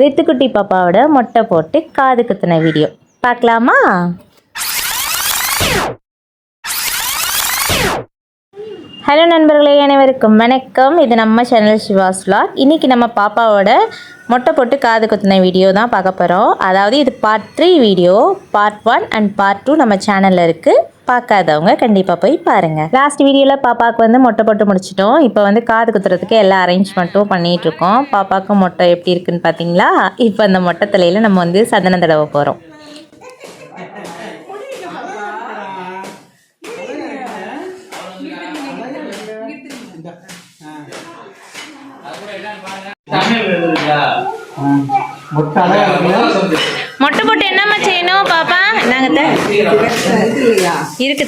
ரித்துக்குட்டி பாப்பாவோட மொட்டை போட்டு காது குத்துன வீடியோ பார்க்கலாமா? ஹலோ நண்பர்களே, அனைவருக்கும் வணக்கம். இது நம்ம சேனல் சிவாஸ் vlog. இன்றைக்கி நம்ம பாப்பாவோட மொட்டை போட்டு காது குத்துன வீடியோ தான் பார்க்க போகிறோம். அதாவது இது part 3 video. Part 1 and part 2 நம்ம சேனலில் இருக்குது. பார்க்காதவங்க கண்டிப்பாக போய் பாருங்கள். லாஸ்ட் வீடியோவில் பாப்பாவுக்கு வந்து மொட்டை போட்டு முடிச்சிட்டோம். இப்போ வந்து காது குத்துறதுக்கு எல்லா அரேஞ்ச்மெண்ட்டும் பண்ணிகிட்ருக்கோம். பாப்பாவுக்கு மொட்டை எப்படி இருக்குன்னு பார்த்தீங்களா? இப்போ அந்த மொட்டை தலையில் நம்ம வந்து சந்தனம் தடவை போகிறோம். மொட்டை போட்டு என்னம்மா செய்யணும் பாப்பா? நாங்க இருக்கு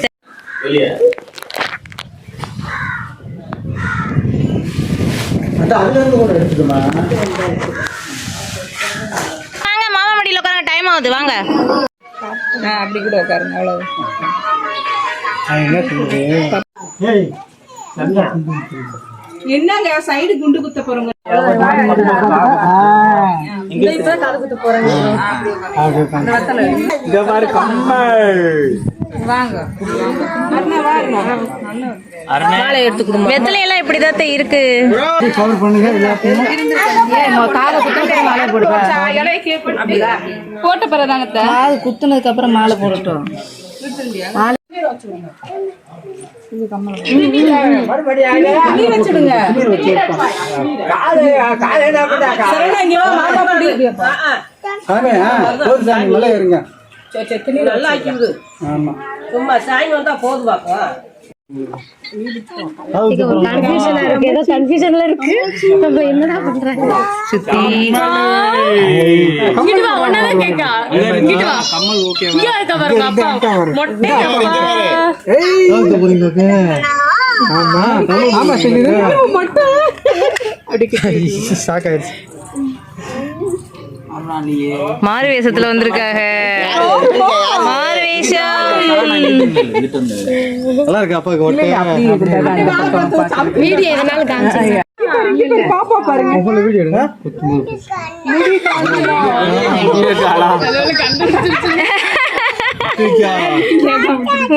வாங்க மாமா மடியில் உட்காருங்க, டைம் ஆகுது. வாங்க அப்படி கூட உட்காருங்க. அவ்வளவு என்னங்க சைடு குண்டு குத்த போறோங்க. வெத்தலை எல்லாம் இப்படிதான் இருக்கு. போட்ட பிறதாங்க குத்துனதுக்கு அப்புறம் மாலை போடட்டும். என்னடா பண்றாங்க? மாறு வேஷத்துல வந்திருக்காங்க. மாறு வேஷம் நல்லா இருக்கு. அப்பாவுக்கு வீடியோ எதனால காமிச்சாங்க? பாப்பா பாருங்க. வீடியோ எடுங்க.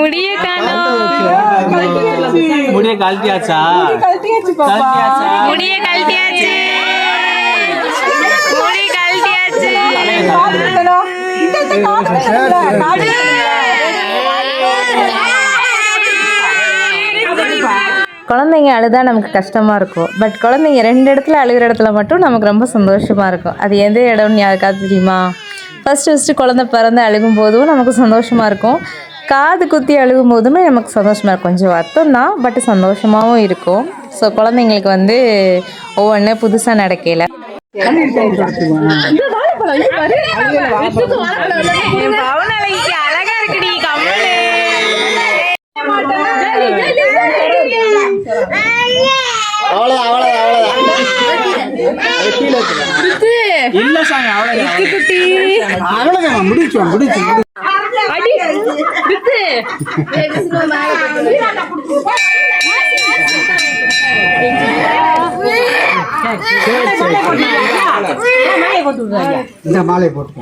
முடிய காணோம். முடிய கழட்டியாச்சா? முடிய கழட்டியாச்சு. முடி கழட்டியாச்சு. குழந்தைங்க அழுதா நமக்கு கஷ்டமாக இருக்கும். பட் குழந்தைங்க 2 இடத்துல அழுகிற இடத்துல மட்டும் நமக்கு ரொம்ப சந்தோஷமாக இருக்கும். அது எந்த இடம்னு யாருக்காவது தெரியுமா? ஃபஸ்ட்டு குழந்தை பிறந்து அழுகும் போதும் நமக்கு சந்தோஷமாக இருக்கும். காது குத்தி அழுகும் போதுமே நமக்கு சந்தோஷமாக இருக்கும். கொஞ்சம் வருத்தம் தான், பட் சந்தோஷமாகவும் இருக்கும். ஸோ குழந்தைங்களுக்கு வந்து ஒவ்வொன்று புதுசாக நடக்கல. பவனலைக்கு அழகா இருக்குடி கம்மலு. இந்த மாலை போட்டு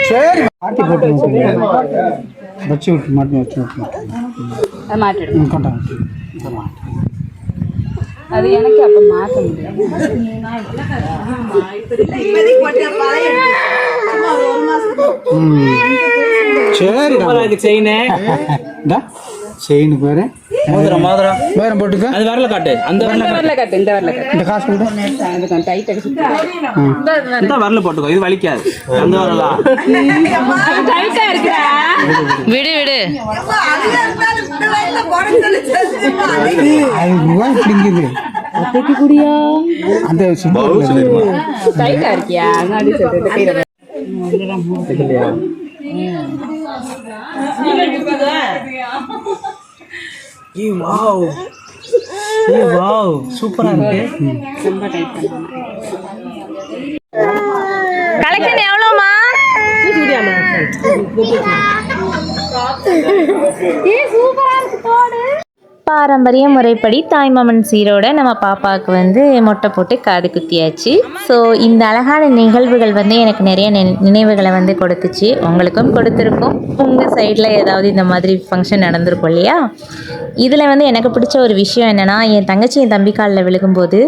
சரி மாட்டி போட்டு வச்சு விட்டு மாட்டி வச்சு விட்டு அது எனக்கு அப்ப மாற்ற முடியும். சரி செயின் பேரு மோதிரம் வேற போட்டுக்க. அது வரல காட்டு. அந்த வரல காட்டு. இந்த வரல காட்டு. இந்த காசு போடு. அந்த டைட் அடிச்சு இந்த வரல போட்டுக்கோ. இது வலிக்காது. அந்த வரல டைட்டா இருக்குடா. விடு விடு. அது பிடிங்குது. அத்தைக்கு குடியா அந்த டைட்டா இருக்கியா அடி சொல்றது சூப்பரா இருக்கு. கலெக்ஷன் எவ்வளோமா? பாரம்பரிய முறைப்படி தாய்மாமன் சீரோட நம்ம பாப்பாவுக்கு வந்து மொட்டை போட்டு காது குத்தியாச்சு. ஸோ இந்த அழகான நிகழ்வுகள் வந்து எனக்கு நிறைய நினைவுகளை வந்து கொடுத்துச்சு, உங்களுக்கும் கொடுத்துருக்கும். உங்கள் சைடில் ஏதாவது இந்த மாதிரி ஃபங்க்ஷன் நடந்திருக்கும் இல்லையா? இதில் வந்து எனக்கு பிடிச்ச ஒரு விஷயம் என்னென்னா, என் தங்கச்சி என் தம்பி காலில் விழுகும்போது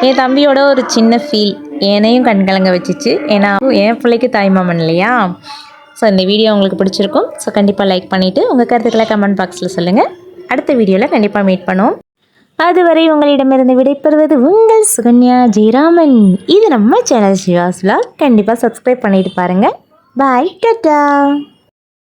என் தம்பியோட ஒரு சின்ன ஃபீல் என்னையும் கண்கலங்க வச்சிச்சு. ஏன்னா என் பிள்ளைக்கு தாய்மாமன் இல்லையா? ஸோ இந்த வீடியோ உங்களுக்கு பிடிச்சிருக்கும். ஸோ கண்டிப்பாக லைக் பண்ணிவிட்டு உங்கள் கருத்துக்களை கமெண்ட் பாக்ஸில் சொல்லுங்கள். அடுத்த வீடியோவில் கண்டிப்பாக மீட் பண்ணுவோம். அதுவரை உங்களிடமிருந்து விடைபெறுவது உங்கள் சுகன்யா ஜெயராமன். இது நம்ம சேனல் சிவாஸ் vlog. கண்டிப்பாக சப்ஸ்கிரைப் பண்ணிட்டு பாருங்கள். பாய், டாடா.